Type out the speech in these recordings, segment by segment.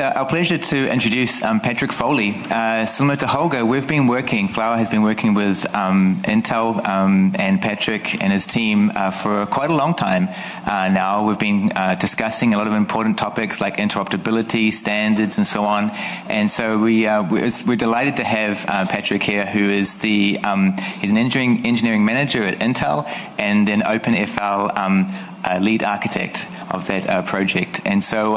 Our pleasure to introduce Patrick Foley. Similar to Holger, Flower has been working with Intel and Patrick and his team for quite a long time now. We've been discussing a lot of important topics like interoperability, standards, and so on. And so we're delighted to have Patrick here, who is he's an engineering manager at Intel and an OpenFL lead architect of that project. And so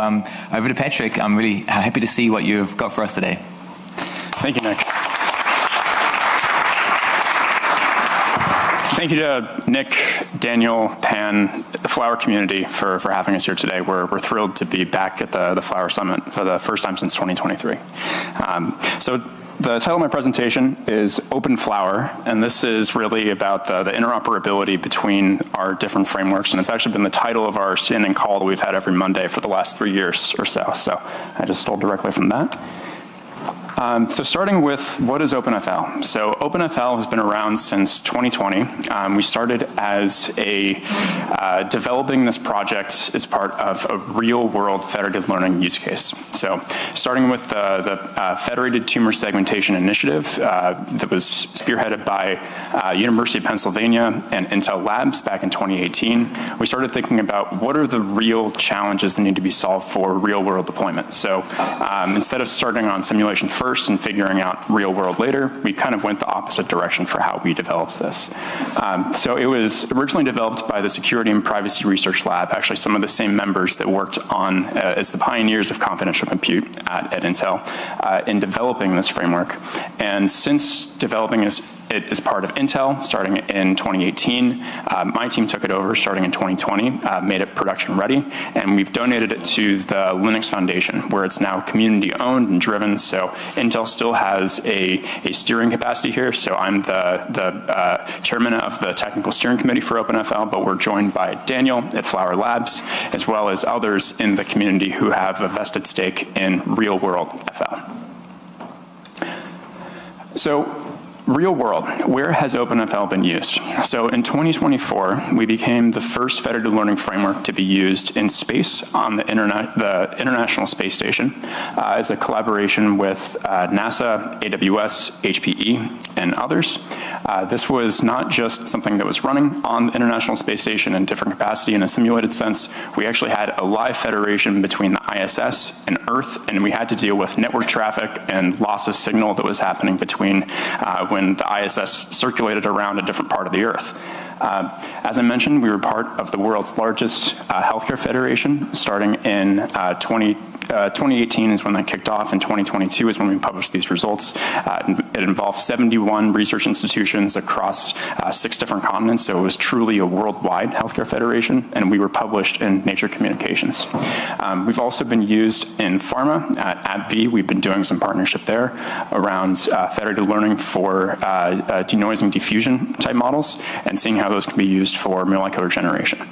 over to Patrick. I'm really happy to see what you've got for us today. Thank you, Nick. Thank you to Nick, Daniel, Pan, the Flower community for having us here today. We're thrilled to be back at the Flower Summit for the first time since 2023. So the title of my presentation is OpenFL, and this is really about the interoperability between our different frameworks, and it's actually been the title of our standing call that we've had every Monday for the last 3 years or so. So I just stole directly from that. So starting with, what is OpenFL? So OpenFL has been around since 2020. We started as developing this project as part of a real-world federated learning use case. So starting with the Federated Tumor Segmentation Initiative that was spearheaded by University of Pennsylvania and Intel Labs back in 2018, we started thinking about what are the real challenges that need to be solved for real-world deployment. So instead of starting on simulation first and figuring out real world later, we kind of went the opposite direction for how we developed this. So it was originally developed by the Security and Privacy Research Lab, actually some of the same members that worked on as the pioneers of confidential compute at Intel in developing this framework. And since developing it as part of Intel, starting in 2018. My team took it over starting in 2020, made it production ready, and we've donated it to the Linux Foundation, where it's now community owned and driven. So Intel still has a steering capacity here. So I'm the chairman of the technical steering committee for OpenFL, but we're joined by Daniel at Flower Labs, as well as others in the community who have a vested stake in real world FL. So, real world, where has OpenFL been used? So in 2024, we became the first federated learning framework to be used in space on the International Space Station as a collaboration with NASA, AWS, HPE, and others. This was not just something that was running on the International Space Station in different capacity in a simulated sense. We actually had a live federation between the ISS and Earth, and we had to deal with network traffic and loss of signal that was happening between when the ISS circulated around a different part of the Earth. As I mentioned, we were part of the world's largest healthcare federation starting in 2018 is when that kicked off, and 2022 is when we published these results. It involved 71 research institutions across 6 different continents, so it was truly a worldwide healthcare federation, and we were published in Nature Communications. We've also been used in pharma. At AbbVie, we've been doing some partnership there around federated learning for denoising diffusion type models and seeing how those can be used for molecular generation.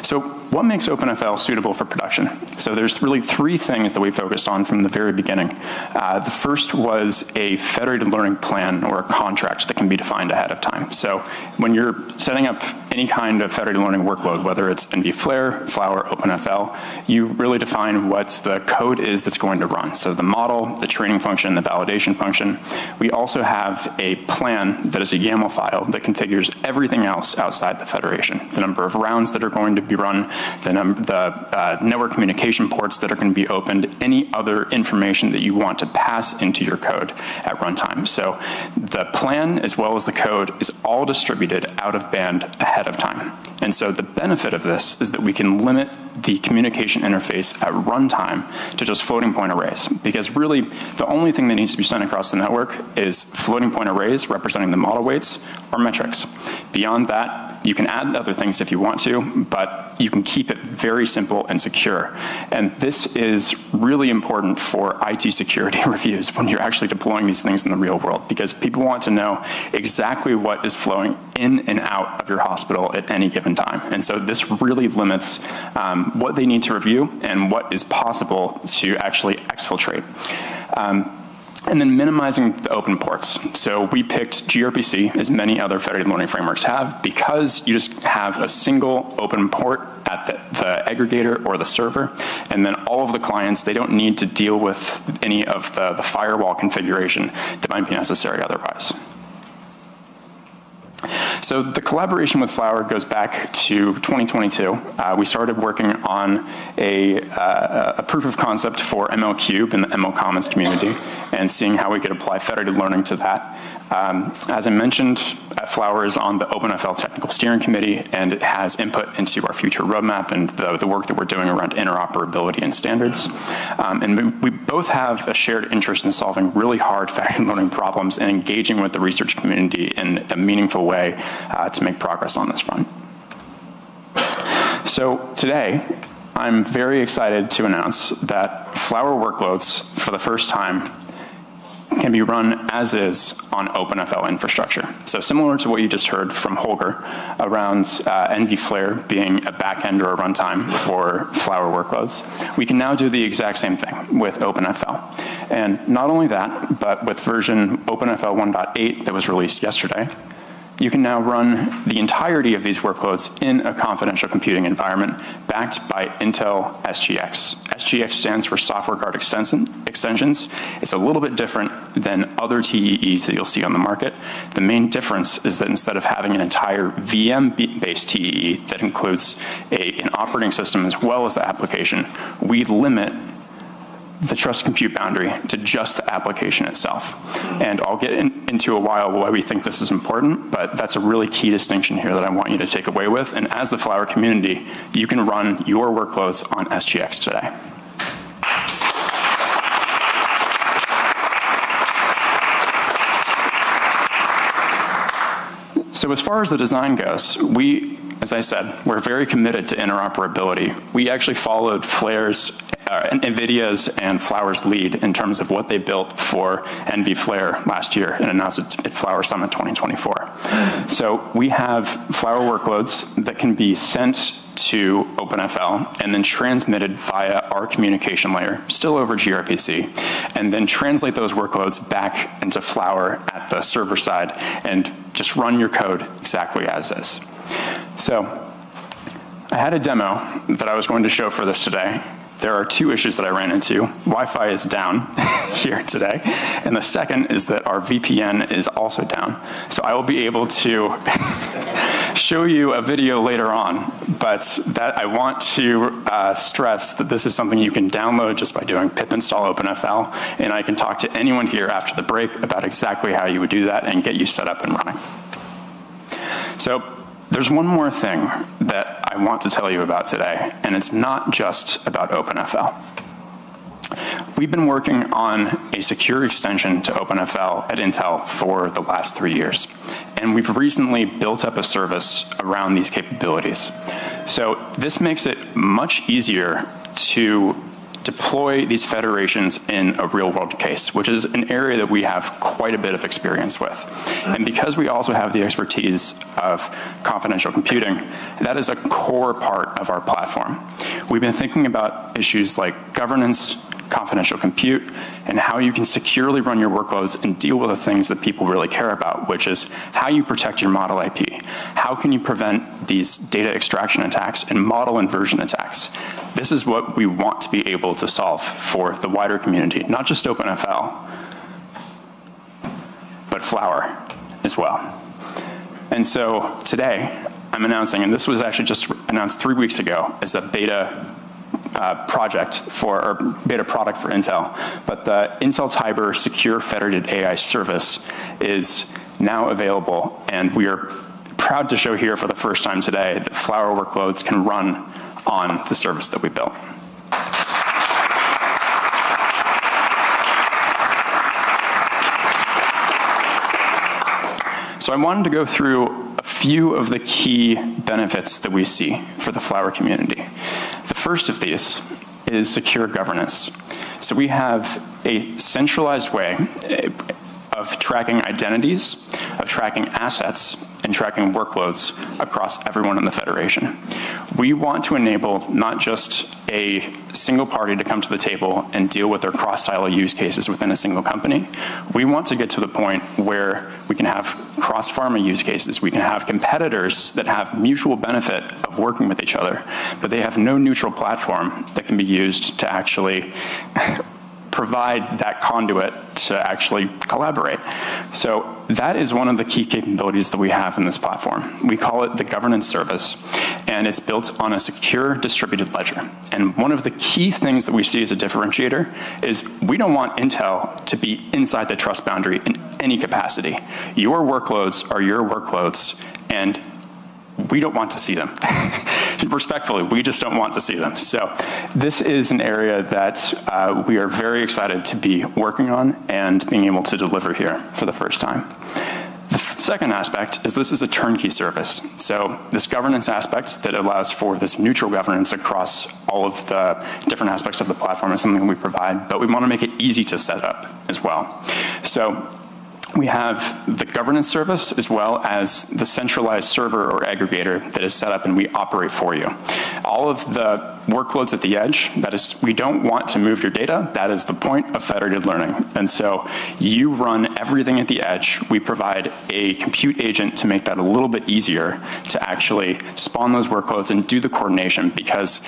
So what makes OpenFL suitable for production? So there's really 3 things that we focused on from the very beginning. The first was a federated learning plan or a contract that can be defined ahead of time. So when you're setting up any kind of federated learning workload, whether it's NVFlare, Flower, OpenFL, you really define what the code is that's going to run. So the model, the training function, the validation function. We also have a plan that is a YAML file that configures everything else outside the federation. The number of rounds that are going to be run, the network communication ports that are going to be opened, any other information that you want to pass into your code at runtime. So the plan as well as the code is all distributed out of band ahead of time. And so the benefit of this is that we can limit the communication interface at runtime to just floating point arrays, because really the only thing that needs to be sent across the network is floating point arrays representing the model weights or metrics. Beyond that, you can add other things if you want to, but you can keep it very simple and secure. And this is really important for IT security reviews when you're actually deploying these things in the real world, because people want to know exactly what is flowing in and out of your hospital at any given time. And so this really limits what they need to review and what is possible to actually exfiltrate. And then minimizing the open ports. So we picked gRPC, as many other federated learning frameworks have, because you just have a single open port at the aggregator or the server, and then all of the clients, they don't need to deal with any of the firewall configuration that might be necessary otherwise. So the collaboration with Flower goes back to 2022. We started working on a proof of concept for ML-Cube in the ML Commons community and seeing how we could apply federated learning to that. As I mentioned, Flower is on the OpenFL Technical Steering Committee, and it has input into our future roadmap and the work that we're doing around interoperability and standards. And we both have a shared interest in solving really hard federated learning problems and engaging with the research community in a meaningful way to make progress on this front. So today, I'm very excited to announce that Flower workloads, for the first time, can be run as is on OpenFL infrastructure. So similar to what you just heard from Holger around NVFlare being a backend or a runtime for Flower workloads, we can now do the exact same thing with OpenFL. And not only that, but with version OpenFL 1.8 that was released yesterday, you can now run the entirety of these workloads in a confidential computing environment backed by Intel SGX. SGX stands for Software Guard Extensions. It's a little bit different than other TEEs that you'll see on the market. The main difference is that instead of having an entire VM-based TEE that includes an operating system as well as the application, we limit the trust compute boundary to just the application itself. And I'll get into a while why we think this is important, but that's a really key distinction here that I want you to take away with. And as the Flower community, you can run your workloads on SGX today. So as far as the design goes, as I said, we're very committed to interoperability. We actually followed NVIDIA's and Flower's lead in terms of what they built for NVFlare last year and announced it at Flower Summit 2024. So we have Flower workloads that can be sent to OpenFL and then transmitted via our communication layer, still over gRPC, and then translate those workloads back into Flower at the server side and just run your code exactly as is. So I had a demo that I was going to show for this today. There are two issues that I ran into. Wi-Fi is down here today, and the second is that our VPN is also down. So I will be able to show you a video later on, but that I want to stress that this is something you can download just by doing pip install OpenFL, and I can talk to anyone here after the break about exactly how you would do that and get you set up and running. So there's one more thing that I want to tell you about today, and it's not just about OpenFL. We've been working on a secure extension to OpenFL at Intel for the last 3 years, and we've recently built up a service around these capabilities. So this makes it much easier to deploy these federations in a real-world case, which is an area that we have quite a bit of experience with. And because we also have the expertise of confidential computing, that is a core part of our platform. We've been thinking about issues like governance, confidential compute, and how you can securely run your workloads and deal with the things that people really care about, which is how you protect your model IP. How can you prevent these data extraction attacks and model inversion attacks? This is what we want to be able to solve for the wider community, not just OpenFL, but Flower as well. And so today, I'm announcing, and this was actually just announced 3 weeks ago as a beta product for Intel, but the Intel Tiber Secure Federated AI Service is now available, and we are proud to show here for the first time today that Flower workloads can run on the service that we built. So I wanted to go through a few of the key benefits that we see for the Flower community. The first of these is secure governance. So we have a centralized way of tracking identities, of tracking assets, in tracking workloads across everyone in the Federation. We want to enable not just a single party to come to the table and deal with their cross-silo use cases within a single company. We want to get to the point where we can have cross-pharma use cases. We can have competitors that have mutual benefit of working with each other, but they have no neutral platform that can be used to actually provide that conduit to actually collaborate. So that is one of the key capabilities that we have in this platform. We call it the governance service, and it's built on a secure distributed ledger. And one of the key things that we see as a differentiator is we don't want Intel to be inside the trust boundary in any capacity. Your workloads are your workloads, and we don't want to see them. Respectfully, we just don't want to see them. So this is an area that we are very excited to be working on and being able to deliver here for the first time. The second aspect is this is a turnkey service. So this governance aspect that allows for this neutral governance across all of the different aspects of the platform is something we provide, but we want to make it easy to set up as well. So we have the governance service as well as the centralized server or aggregator that is set up and we operate for you. All of the workloads at the edge, that is, we don't want to move your data. That is the point of federated learning. And so you run everything at the edge. We provide a compute agent to make that a little bit easier to actually spawn those workloads and do the coordination, because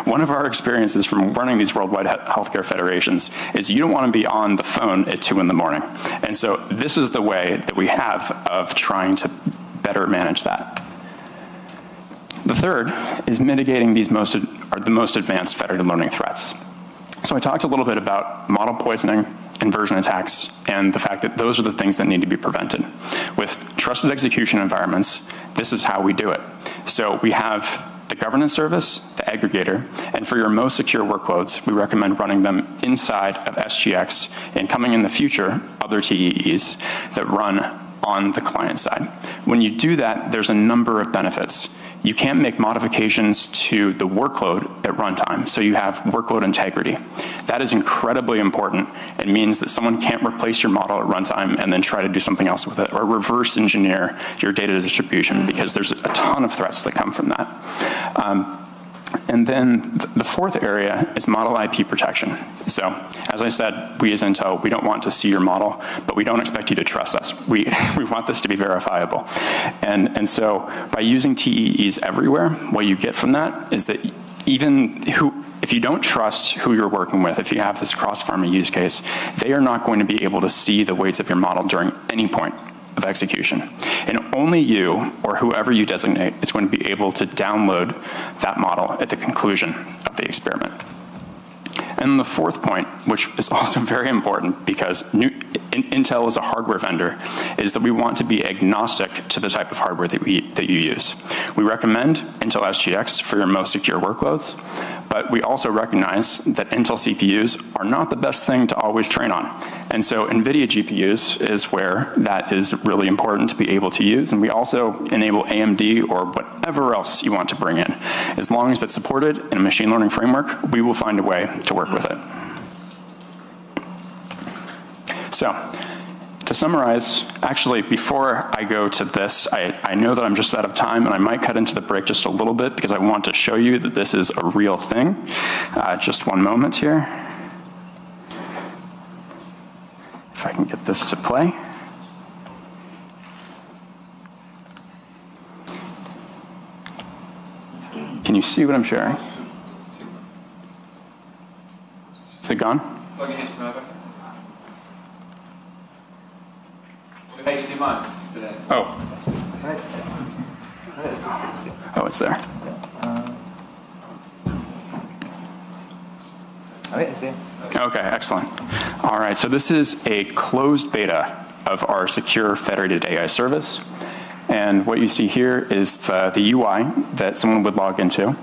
one of our experiences from running these worldwide healthcare federations is you don't want to be on the phone at 2 in the morning. And so this is the way that we have of trying to better manage that. The third is mitigating the most advanced federated learning threats. So I talked a little bit about model poisoning, inversion attacks, and the fact that those are the things that need to be prevented. With trusted execution environments, this is how we do it. So we have the governance service, the aggregator, and for your most secure workloads, we recommend running them inside of SGX and coming in the future, other TEEs that run on the client side. When you do that, there's a number of benefits. You can't make modifications to the workload at runtime, so you have workload integrity. That is incredibly important. It means that someone can't replace your model at runtime and then try to do something else with it, or reverse engineer your data distribution, because there's a ton of threats that come from that. And then the fourth area is model IP protection. So, as I said, we as Intel, we don't want to see your model, but we don't expect you to trust us. We want this to be verifiable. And so by using TEEs everywhere, what you get from that is that if you don't trust who you're working with, if you have this cross-pharma use case, they are not going to be able to see the weights of your model during any point of execution. And only you, or whoever you designate, is going to be able to download that model at the conclusion of the experiment. And the fourth point, which is also very important because Intel is a hardware vendor, is that we want to be agnostic to the type of hardware that you use. We recommend Intel SGX for your most secure workloads, but we also recognize that Intel CPUs are not the best thing to always train on. And so NVIDIA GPUs is where that is really important to be able to use, and we also enable AMD or whatever else you want to bring in. As long as it's supported in a machine learning framework, we will find a way to work with it. So, to summarize, actually, before I go to this, I know that I'm just out of time, and I might cut into the break just a little bit because I want to show you that this is a real thing. Just one moment here. If I can get this to play. Can you see what I'm sharing? Is it gone? Oh. Oh, it's there. Okay, excellent. All right, so this is a closed beta of our secure federated AI service. And what you see here is the UI that someone would log into.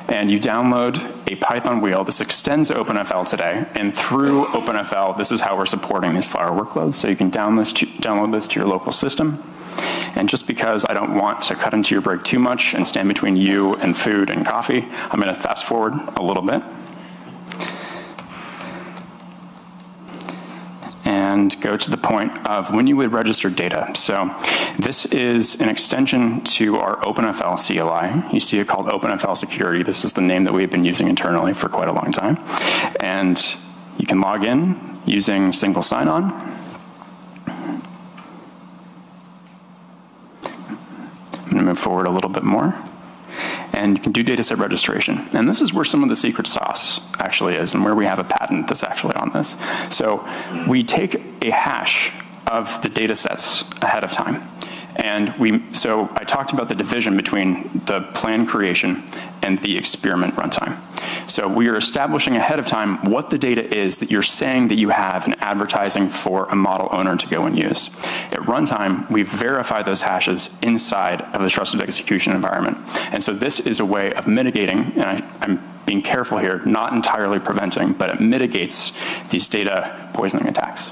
And you download a Python wheel. This extends OpenFL today. And through OpenFL, this is how we're supporting these Flower workloads. So you can download this to your local system. And just because I don't want to cut into your break too much and stand between you and food and coffee, I'm going to fast forward a little bit. And and go to the point of when you would register data. So this is an extension to our OpenFL CLI. You see it called OpenFL Security. This is the name that we've been using internally for quite a long time. And you can log in using single sign-on. I'm going to move forward a little bit more. And you can do dataset registration. And this is where some of the secret sauce actually is, and where we have a patent that's actually on this. So we take a hash of the datasets ahead of time. And so I talked about the division between the plan creation and the experiment runtime. So we are establishing ahead of time what the data is that you're saying that you have and advertising for a model owner to go and use. At runtime, we verify those hashes inside of the trusted execution environment. And so this is a way of mitigating, and I'm being careful here, not entirely preventing, but it mitigates these data poisoning attacks.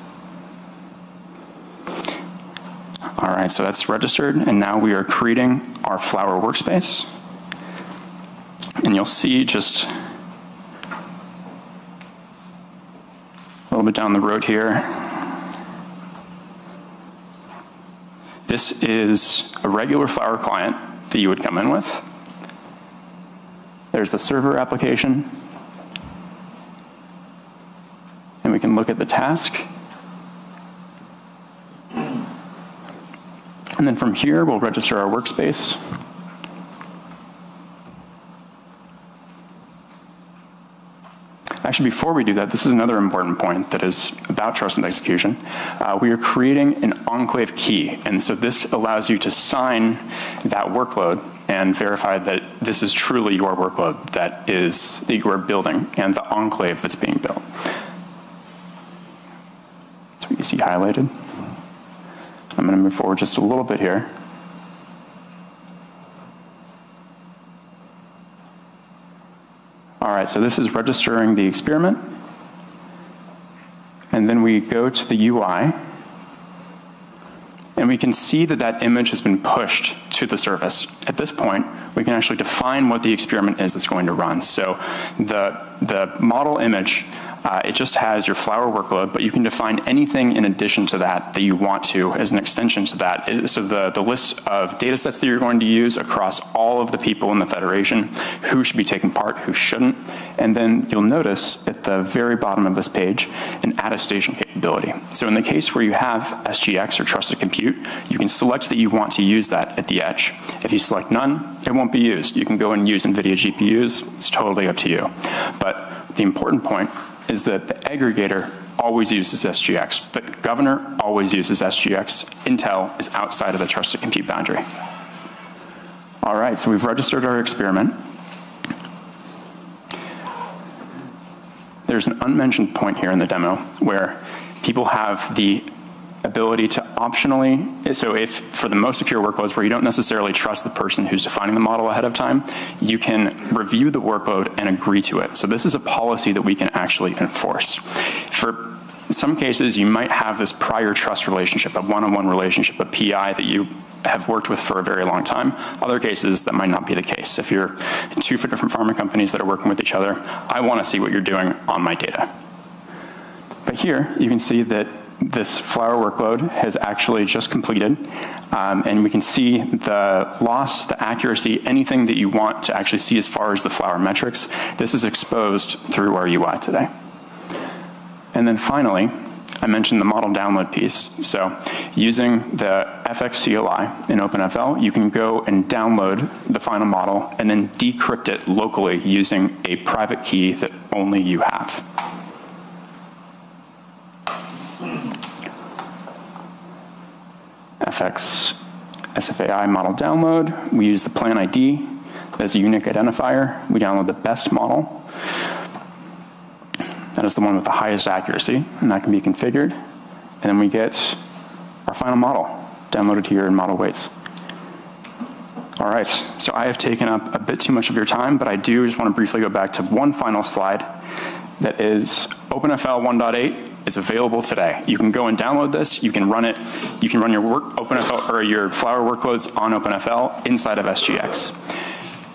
All right, so that's registered, and now we are creating our Flower workspace. And you'll see just a little bit down the road here. This is a regular Flower client that you would come in with. There's the server application. And we can look at the task. And then from here, we'll register our workspace. Actually, before we do that, this is another important point that is about trusted execution. We are creating an enclave key. And so this allows you to sign that workload and verify that this is truly your workload that you are building and the enclave that's being built. That's what you see highlighted. I'm going to move forward just a little bit here. All right, so this is registering the experiment. And then we go to the UI. And we can see that that image has been pushed to the surface. At this point, we can actually define what the experiment is that's going to run. So the model image, it just has your Flower workload, but you can define anything in addition to that you want to as an extension to that. So the list of data sets that you're going to use across all of the people in the Federation, who should be taking part, who shouldn't. And then you'll notice at the very bottom of this page, an attestation capability. So in the case where you have SGX or Trusted Compute, you can select that you want to use that at the edge. If you select none, it won't be used. You can go and use NVIDIA GPUs. It's totally up to you. But the important point is that the aggregator always uses SGX. The governor always uses SGX. Intel is outside of the Trusted Compute boundary. All right, so we've registered our experiment. There's an unmentioned point here in the demo where people have the ability to optionally, so if for the most secure workloads where you don't necessarily trust the person who's defining the model ahead of time, you can review the workload and agree to it. So this is a policy that we can actually enforce. For some cases, you might have this prior trust relationship, a one-on-one relationship, a PI that you have worked with for a very long time. Other cases, that might not be the case. If you're two different pharma companies that are working with each other, I want to see what you're doing on my data. But here, you can see that this Flower workload has actually just completed, and we can see the loss, the accuracy, anything that you want to actually see as far as the Flower metrics. This is exposed through our UI today. And then finally, I mentioned the model download piece. So using the FX CLI in OpenFL, you can go and download the final model and then decrypt it locally using a private key that only you have. FX SFAI model download. We use the plan ID as a unique identifier. We download the best model. That is the one with the highest accuracy, and that can be configured. And then we get our final model downloaded here in model weights. All right, so I have taken up a bit too much of your time, but I do just want to briefly go back to one final slide. That is OpenFL 1.8 is available today. You can go and download this. You can run it. You can run your OpenFL or your Flower workloads on OpenFL inside of SGX.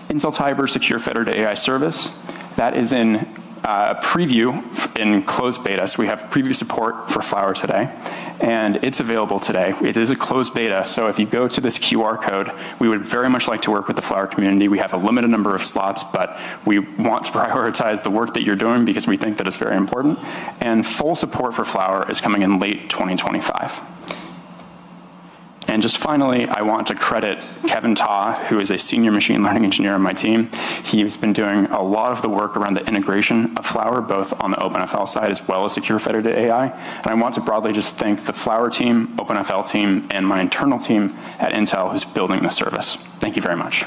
Intel Tiber Secure Federated AI Service. That is in a preview in closed beta. So we have preview support for Flower today, and it's available today. It is a closed beta, so if you go to this QR code, we would very much like to work with the Flower community. We have a limited number of slots, but we want to prioritize the work that you're doing because we think that it's very important. And full support for Flower is coming in late 2025. And just finally, I want to credit Kevin Ta, who is a senior machine learning engineer on my team. He's been doing a lot of the work around the integration of Flower, both on the OpenFL side as well as secure federated AI. And I want to broadly just thank the Flower team, OpenFL team, and my internal team at Intel who's building this service. Thank you very much.